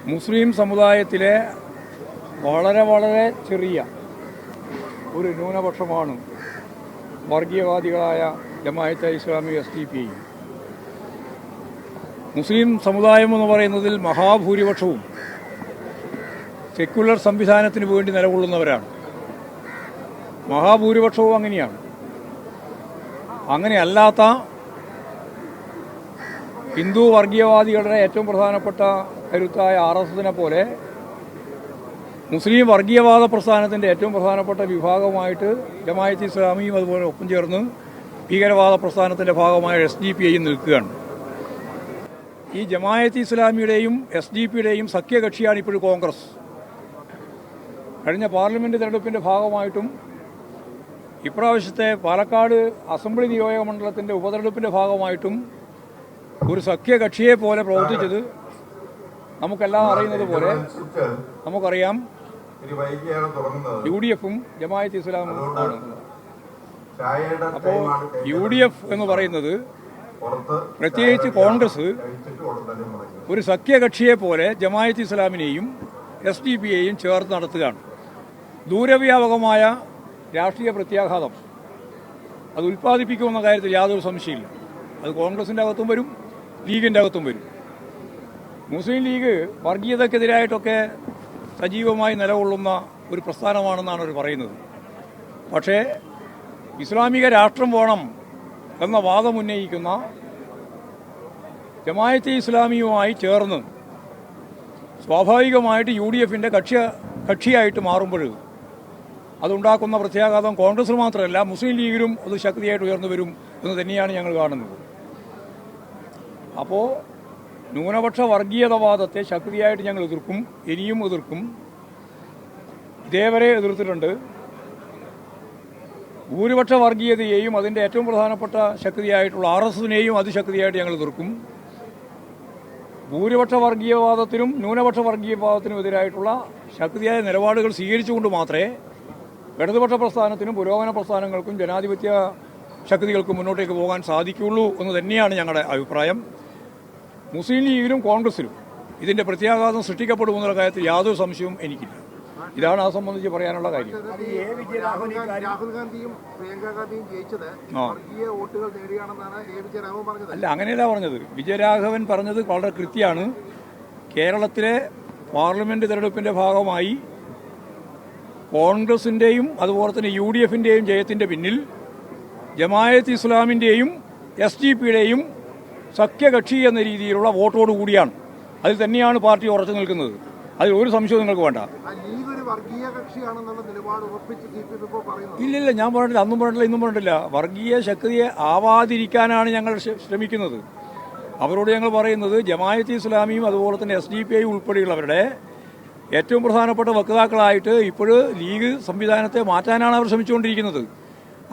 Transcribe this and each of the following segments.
മുസ്ലിം സമുദായത്തിലെ വളരെ ചെറിയ ഒരു ന്യൂനപക്ഷമാണ് വർഗീയവാദികളായ ജമാഅത്തെ ഇസ്ലാമി SDP. മുസ്ലിം സമുദായം എന്ന് പറയുന്നതിൽ മഹാഭൂരിപക്ഷവും സെക്യുലർ സംവിധാനത്തിന് വേണ്ടി നിലകൊള്ളുന്നവരാണ്. മഹാഭൂരിപക്ഷവും അങ്ങനെയാണ്. അങ്ങനെയല്ലാത്ത ഹിന്ദു വർഗീയവാദികളുടെ ഏറ്റവും പ്രധാനപ്പെട്ട കരുത്തായ RSSനെ പോലെ മുസ്ലിം വർഗീയവാദ പ്രസ്ഥാനത്തിൻ്റെ ഏറ്റവും പ്രധാനപ്പെട്ട വിഭാഗമായിട്ട് ജമാഅത്തെ ഇസ്ലാമിയും അതുപോലെ ഒപ്പം ചേർന്ന് ഭീകരവാദ പ്രസ്ഥാനത്തിൻ്റെ ഭാഗമായ SDPയും നിൽക്കുകയാണ്. ഈ ജമാഅത്തെ ഇസ്ലാമിയുടെയും SDPയുടെയും സഖ്യകക്ഷിയാണ് ഇപ്പോഴും കോൺഗ്രസ്. കഴിഞ്ഞ പാർലമെൻറ്റ് തെരഞ്ഞെടുപ്പിൻ്റെ ഭാഗമായിട്ടും ഇപ്രാവശ്യത്തെ പാലക്കാട് അസംബ്ലി നിയോജക മണ്ഡലത്തിൻ്റെ ഉപതെരഞ്ഞെടുപ്പിൻ്റെ ഭാഗമായിട്ടും ഒരു സഖ്യകക്ഷിയെ പോലെ പ്രവർത്തിച്ചത് നമുക്കെല്ലാം അറിയുന്നത് പോലെ നമുക്കറിയാം. UDFും ജമാഅത്തെ ഇസ്ലാമും ആണ്. അപ്പോൾ UDF എന്ന് പറയുന്നത് പ്രത്യേകിച്ച് കോൺഗ്രസ് ഒരു സഖ്യകക്ഷിയെ പോലെ ജമാഅത്തെ ഇസ്ലാമിനെയും SDPയെയും ചേർത്ത് നടത്തുകയാണ്. ദൂരവ്യാപകമായ രാഷ്ട്രീയ പ്രത്യാഘാതം അത് ഉൽപ്പാദിപ്പിക്കുമെന്ന കാര്യത്തിൽ യാതൊരു സംശയമില്ല. അത് കോൺഗ്രസിൻ്റെ അകത്തും വരും, ലീഗിൻ്റെ അകത്തും വരും. മുസ്ലിം ലീഗ് വർഗീയതക്കെതിരായിട്ടൊക്കെ സജീവമായി നിലകൊള്ളുന്ന ഒരു പ്രസ്ഥാനമാണെന്നാണ് അവർ പറയുന്നത്. പക്ഷേ ഇസ്ലാമിക രാഷ്ട്രം വേണം എന്ന വാദം ഉന്നയിക്കുന്ന ജമാഅത്തെ ഇസ്ലാമിയുമായി ചേർന്ന് സ്വാഭാവികമായിട്ട് UDFൻ്റെ കക്ഷിയായിട്ട് മാറുമ്പോൾ അതുണ്ടാക്കുന്ന പ്രത്യാഘാതം കോൺഗ്രസിന് മാത്രമല്ല മുസ്ലിം ലീഗിലും അത് ശക്തിയായിട്ട് ഉയർന്നു വരും എന്ന് തന്നെയാണ് ഞങ്ങൾ കാണുന്നത്. അപ്പോൾ ന്യൂനപക്ഷ വർഗീയതവാദത്തെ ശക്തിയായിട്ട് ഞങ്ങൾ എതിർക്കും, ഇനിയും എതിർക്കും. ഇതേവരെ എതിർത്തിട്ടുണ്ട്. ഭൂരിപക്ഷ വർഗീയതയെയും അതിൻ്റെ ഏറ്റവും പ്രധാനപ്പെട്ട ശക്തിയായിട്ടുള്ള RSSനെയും അതിശക്തിയായിട്ട് ഞങ്ങൾ എതിർക്കും. ഭൂരിപക്ഷ വർഗീയവാദത്തിനും ന്യൂനപക്ഷ വർഗീയവാദത്തിനും എതിരായിട്ടുള്ള ശക്തിയായ നിലപാടുകൾ സ്വീകരിച്ചുകൊണ്ട് മാത്രമേ ഇടതുപക്ഷ പ്രസ്ഥാനത്തിനും പുരോഗമന പ്രസ്ഥാനങ്ങൾക്കും ജനാധിപത്യ ശക്തികൾക്കും മുന്നോട്ടേക്ക് പോകാൻ സാധിക്കുകയുള്ളൂ എന്ന് തന്നെയാണ് ഞങ്ങളുടെ അഭിപ്രായം. മുസ്ലിം ലീഗിലും കോൺഗ്രസിലും ഇതിൻ്റെ പ്രത്യാഘാതം സൃഷ്ടിക്കപ്പെടുമെന്നുള്ള കാര്യത്തിൽ യാതൊരു സംശയവും എനിക്കില്ല. ഇതാണ് അത് സംബന്ധിച്ച് പറയാനുള്ള കാര്യം. അല്ല, അങ്ങനെയല്ല പറഞ്ഞത്. വിജയരാഘവൻ പറഞ്ഞത് വളരെ കൃത്യമാണ്. കേരളത്തിലെ പാർലമെന്റ് തെരഞ്ഞെടുപ്പിന്റെ ഭാഗമായി കോൺഗ്രസിന്റെയും അതുപോലെ തന്നെ UDFന്റെയും ജയത്തിന്റെ പിന്നിൽ ജമാഅത്തെ ഇസ്ലാമിന്റെയും SDPയുടെയും സഖ്യകക്ഷി എന്ന രീതിയിലുള്ള വോട്ടോട് കൂടിയാണ്. അതിൽ തന്നെയാണ് പാർട്ടി ഉറച്ചു നിൽക്കുന്നത്. അതിൽ ഒരു സംശയവും നിങ്ങൾക്ക് വേണ്ട. ഇല്ലില്ല, ഞാൻ പറഞ്ഞിട്ടില്ല, അന്നും പറഞ്ഞിട്ടില്ല, ഇന്നും പറഞ്ഞിട്ടില്ല. വർഗീയ ശക്തിയെ ആവാതിരിക്കാനാണ് ഞങ്ങൾ ശ്രമിക്കുന്നത്. അവരോട് ഞങ്ങൾ പറയുന്നത് ജമാഅത്തെ ഇസ്ലാമിയും അതുപോലെ തന്നെ SDPയും ഉൾപ്പെടെയുള്ളവരുടെ ഏറ്റവും പ്രധാനപ്പെട്ട വക്താക്കളായിട്ട് ഇപ്പോഴും ലീഗ് സംവിധാനത്തെ മാറ്റാനാണ് അവർ ശ്രമിച്ചുകൊണ്ടിരിക്കുന്നത്.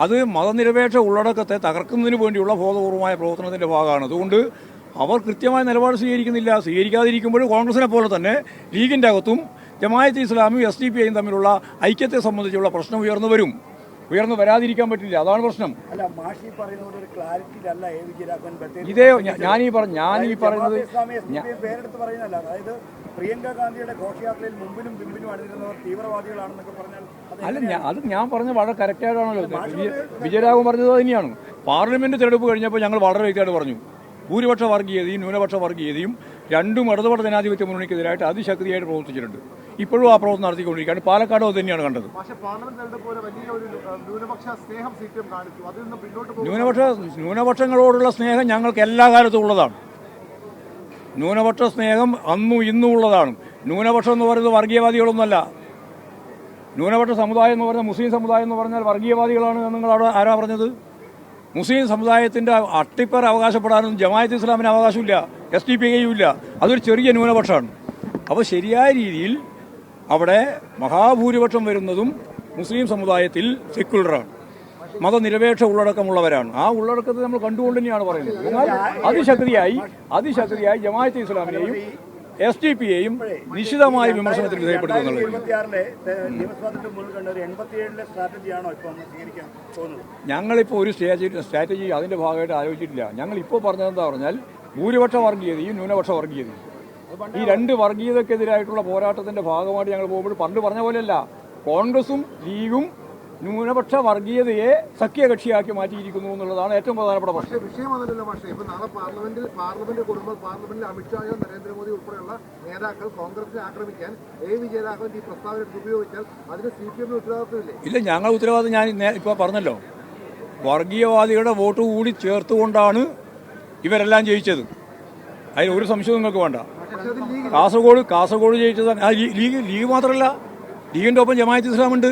അത് മതനിരപേക്ഷ ഉള്ളടക്കത്തെ തകർക്കുന്നതിന് വേണ്ടിയുള്ള ബോധപൂർവമായ പ്രവർത്തനത്തിന്റെ ഭാഗമാണ്. അതുകൊണ്ട് അവർ കൃത്യമായ നിലപാട് സ്വീകരിക്കാതിരിക്കുമ്പോൾ കോൺഗ്രസിനെ പോലെ തന്നെ ലീഗിന്റെ അകത്തും ജമാഅത്തെ ഇസ്ലാമിയും SDPയും തമ്മിലുള്ള ഐക്യത്തെ സംബന്ധിച്ചുള്ള പ്രശ്നം ഉയർന്നു വരാതിരിക്കാൻ പറ്റില്ല. അതാണ് പ്രശ്നം. ഇതേ ഞാനീ പറയുന്നത് പ്രിയങ്ക ഗാന്ധിയുടെ ഘോഷയാത്രയിൽ മുമ്പിലും പിമ്പിലും അണിനിരുന്നവർ തീവ്രവാദികളാണെന്നൊക്കെ പറഞ്ഞാൽ അത് ഞാൻ പറഞ്ഞ വളരെ കറക്റ്റായിട്ടാണല്ലോ. വിജയരാഘവൻ പറഞ്ഞത് തന്നെയാണ്. പാർലമെന്റ് തെരഞ്ഞെടുപ്പ് കഴിഞ്ഞപ്പോൾ ഞങ്ങൾ വളരെ വ്യക്തമായിട്ട് പറഞ്ഞു, ഭൂരിപക്ഷ വർഗീയതയും ന്യൂനപക്ഷ വർഗീയതയും രണ്ടും ഇടതുപക്ഷ ജനാധിപത്യ മുന്നണിക്കെതിരായിട്ട് അതിശക്തിയായിട്ട് പ്രവർത്തിച്ചിട്ടുണ്ട്. ഇപ്പോഴും ആ പ്രവർത്തനം നടത്തിക്കൊണ്ടിരിക്കുകയാണ്. പാലക്കാട് അത് തന്നെയാണ് കണ്ടത്. ന്യൂനപക്ഷങ്ങളോടുള്ള സ്നേഹം ഞങ്ങൾക്ക് എല്ലാ കാലത്തും ഉള്ളതാണ്. ന്യൂനപക്ഷ സ്നേഹം അന്നും ഇന്നും ഉള്ളതാണ്. ന്യൂനപക്ഷം എന്ന് പറയുന്നത് വർഗീയവാദികളൊന്നുമല്ല. ന്യൂനപക്ഷ സമുദായം എന്ന് പറഞ്ഞാൽ മുസ്ലിം സമുദായം എന്ന് പറഞ്ഞാൽ വർഗീയവാദികളാണ് എന്ന് നിങ്ങൾ അവിടെ ആരാ പറഞ്ഞത്? മുസ്ലിം സമുദായത്തിന്റെ അട്ടിപ്പേർ അവകാശപ്പെടാനൊന്നും ജമാഅത്തെ ഇസ്ലാമിന് അവകാശമില്ല, SDPയും ഇല്ല. അതൊരു ചെറിയ ന്യൂനപക്ഷമാണ്. അപ്പോൾ ശരിയായ രീതിയിൽ അവിടെ മഹാഭൂരിപക്ഷം വരുന്നതും മുസ്ലിം സമുദായത്തിൽ സെക്യുലറാണ്, മതനിരപേക്ഷ ഉള്ളടക്കമുള്ളവരാണ്. ആ ഉള്ളടക്കത്തെ നമ്മൾ കണ്ടുകൊണ്ട് തന്നെയാണ് പറയുന്നത്. എന്നാൽ അതിശക്തിയായി ജമാഅത്തെ ഇസ്ലാമിനെയും SDPയെയും നിശ്ചിതമായ വിമർശനത്തിൽ വിധേയപ്പെടുത്തുന്നുള്ളത്. ഞങ്ങളിപ്പോൾ ഒരു സ്ട്രാറ്റജി അതിന്റെ ഭാഗമായിട്ട് ആലോചിച്ചിട്ടില്ല. ഞങ്ങൾ ഇപ്പോൾ പറഞ്ഞതെന്താ പറഞ്ഞാൽ ഭൂരിപക്ഷ വർഗീയതയും ന്യൂനപക്ഷ വർഗീയതയും ഈ രണ്ട് വർഗീയതക്കെതിരായിട്ടുള്ള പോരാട്ടത്തിന്റെ ഭാഗമായിട്ട് ഞങ്ങൾ പോകുമ്പോൾ പണ്ട് പറഞ്ഞ പോലെയല്ല, കോൺഗ്രസും ലീഗും ന്യൂനപക്ഷ വർഗീയതയെ സഖ്യകക്ഷിയാക്കി മാറ്റിയിരിക്കുന്നു എന്നുള്ളതാണ് ഏറ്റവും പ്രധാനപ്പെട്ട പ്രശ്നം. വിഷയം അതല്ലല്ലോ പക്ഷേ ഇപ്പൊ നാളെ പാർലമെന്റിൽ അമിത്ഷായോ നരേന്ദ്രമോദി ഉൾപ്പെടെയുള്ള നേതാക്കൾ കോൺഗ്രസിനെ ആക്രമിക്കാൻ വിജയരാഘവൻ ഈ പ്രസ്താവന ഉപയോഗിച്ചാൽ അതിന് CPM ഉത്തരവാദിത്വമില്ലേ? ഇല്ല, ഞങ്ങൾ ഉത്തരവാദിത്വം ഞാൻ ഇപ്പോൾ പറഞ്ഞല്ലോ, വർഗീയവാദികളുടെ വോട്ട് കൂടി ചേർത്തുകൊണ്ടാണ് ഇവരെല്ലാം ജയിച്ചത്. അതിൽ ഒരു സംശയവും നിങ്ങൾക്ക് വേണ്ട. കാസർഗോഡ് ജയിച്ചത് ലീഗ് മാത്രമല്ല, ലീഗിന്റെ ഒപ്പം ജമാഅത്ത് ഇസ്ലാമുണ്ട്.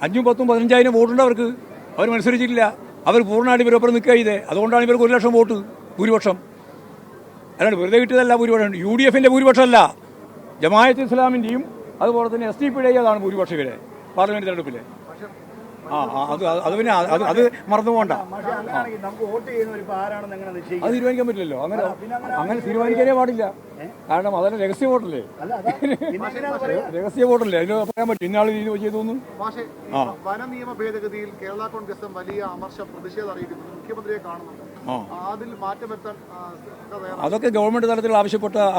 5,000, 10,000, 15,000 വോട്ടുണ്ട് അവർക്ക്. അവർ മത്സരിച്ചിട്ടില്ല. അവർ പൂർണ്ണമായിട്ട് ഇവരൊപ്പം നിൽക്കുക ചെയ്തേ. അതുകൊണ്ടാണ് ഇവർക്ക് 1,00,000 വോട്ട് ഭൂരിപക്ഷം. അല്ലാണ്ട് വെറുതെ കിട്ടിയതല്ല ഭൂരിപക്ഷം. UDFന്റെ ഭൂരിപക്ഷമല്ല, ജമാഅത്ത് ഇസ്ലാമിന്റെയും അതുപോലെ തന്നെ SDP-യുടെയും അതാണ് ഭൂരിപക്ഷം ഇവരെ പാർലമെന്റ് തെരഞ്ഞെടുപ്പിലെ. അത് പിന്നെ അത് മറന്നു പോകണ്ട. അത് തീരുമാനിക്കാൻ പറ്റില്ലല്ലോ. അങ്ങനെ തീരുമാനിക്കാനേ പാടില്ല. കാരണം അതല്ല രഹസ്യ വോട്ടല്ലേ, രഹസ്യ വോട്ടല്ലേ, അതിന് പറയാൻ പറ്റും ഇന്നാൾ ചെയ്തു. വന നിയമ ഭേദഗതിയിൽ കേരള കോൺഗ്രസ് വലിയ അമർശ പ്രതിഷേധം അറിയിക്കുന്നു. മുഖ്യമന്ത്രിയെ കാണുന്നുണ്ട്. അതിൽ മാറ്റം വരുത്താൻ അതൊക്കെ ഗവൺമെന്റ് തലത്തിൽ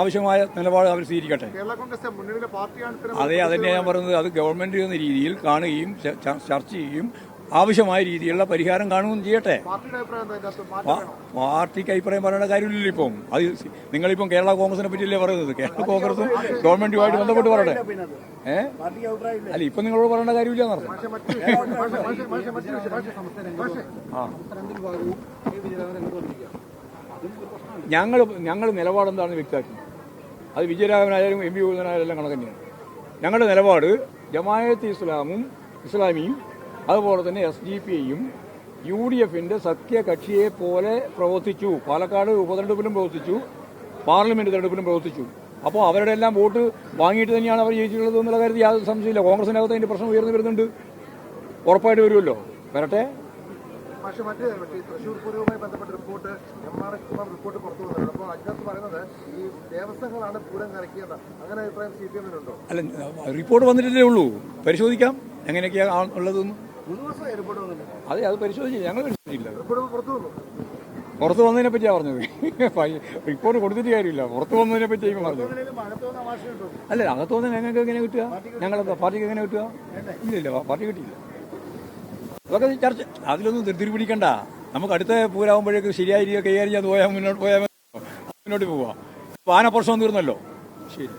ആവശ്യമായ നിലപാട് അവർ സ്വീകരിക്കട്ടെ. കേരള കോൺഗ്രസ് മുന്നണിയിലെ പാർട്ടിയാണ്. അതന്നെ ഞാൻ പറയുന്നത്. അത് ഗവൺമെന്റ് എന്ന രീതിയിൽ കാണുകയും ചർച്ച ചെയ്യുകയും ആവശ്യമായ രീതിയിലുള്ള പരിഹാരം കാണുകയും ചെയ്യട്ടെ. പാർട്ടിക്ക് അഭിപ്രായം പറയേണ്ട കാര്യമില്ലല്ലോ. ഇപ്പം അത് നിങ്ങളിപ്പം കേരള കോൺഗ്രസിനെ പറ്റിയല്ലേ പറയുന്നത്. കേരള കോൺഗ്രസും ഗവൺമെന്റുമായിട്ട് ബന്ധപ്പെട്ട് പറയട്ടെ. അല്ല, ഇപ്പൊ നിങ്ങളോട് പറയേണ്ട കാര്യമില്ല എന്നർത്ഥം. ഞങ്ങൾ നിലപാടെന്താണെന്ന് വ്യക്തമാക്കി. അത് വിജയരാഘവനായാലും MP ഗോവിന്ദനായാലും എല്ലാം കണക്ക് തന്നെയാണ്. ഞങ്ങളുടെ നിലപാട് ജമാഅത്ത് ഇസ്ലാമിയും അതുപോലെ തന്നെ SDP-യും UDFന്റെ സഖ്യകക്ഷിയെ പോലെ പ്രവർത്തിച്ചു. പാലക്കാട് ഉപതെരഞ്ഞെടുപ്പിലും പ്രവർത്തിച്ചു, പാർലമെന്റ് തെരഞ്ഞെടുപ്പിലും പ്രവർത്തിച്ചു. അപ്പോൾ അവരുടെ എല്ലാം വോട്ട് വാങ്ങിയിട്ട് തന്നെയാണ് അവർ ജയിച്ചിട്ടുള്ളത് എന്നുള്ള കാര്യത്തിൽ യാതൊരു സംശയമില്ല. കോൺഗ്രസിനകത്ത് അതിന്റെ പ്രശ്നം ഉയർന്നു വരുന്നുണ്ട്, ഉറപ്പായിട്ട് വരുമല്ലോ, വരട്ടെ. പക്ഷേ മറ്റേ തൃശ്ശൂർ പൂരവുമായി ബന്ധപ്പെട്ട റിപ്പോർട്ട് റിപ്പോർട്ട് പുറത്തു വന്നത്. അപ്പോൾ അതിനകത്ത് പറയുന്നത് ഈ ദേവസ്വങ്ങളാണ് പൂരം കറക്കിയത്. അങ്ങനെ അഭിപ്രായം CPM-നുണ്ടോ? അല്ല, റിപ്പോർട്ട് വന്നിട്ടല്ലേ ഉള്ളൂ. പരിശോധിക്കാം എങ്ങനെയൊക്കെയാണ് ഉള്ളതെന്ന്. അതെ, അത് പരിശോധിച്ചില്ല, ഞങ്ങൾ പരിശോധിച്ചില്ല. പുറത്ത് വന്നതിനെ പറ്റിയാണ് പറഞ്ഞത്. റിപ്പോർട്ട് കൊടുത്തിട്ട് കാര്യമില്ല, പുറത്ത് വന്നതിനെ പറ്റിയായിരിക്കും പറഞ്ഞത്. അല്ല, അകത്ത് വന്ന് ഞങ്ങൾക്ക് എങ്ങനെ കിട്ടുക? ഞങ്ങളെന്താ പാർട്ടിക്ക് എങ്ങനെ കിട്ടുക? ഇല്ല, പാർട്ടി കിട്ടിയില്ല. അതൊക്കെ ചർച്ച, അതിലൊന്നും തിരിപിടിക്കണ്ട. നമുക്ക് അടുത്ത പൂരാകുമ്പോഴേക്ക് ശരിയായി കൈകാര്യം ചെയ്യാൻ മുന്നോട്ട് പോയാൽ മുന്നോട്ട് പോവാം. ആനപ്രശ്നം തീർന്നല്ലോ. ശരി.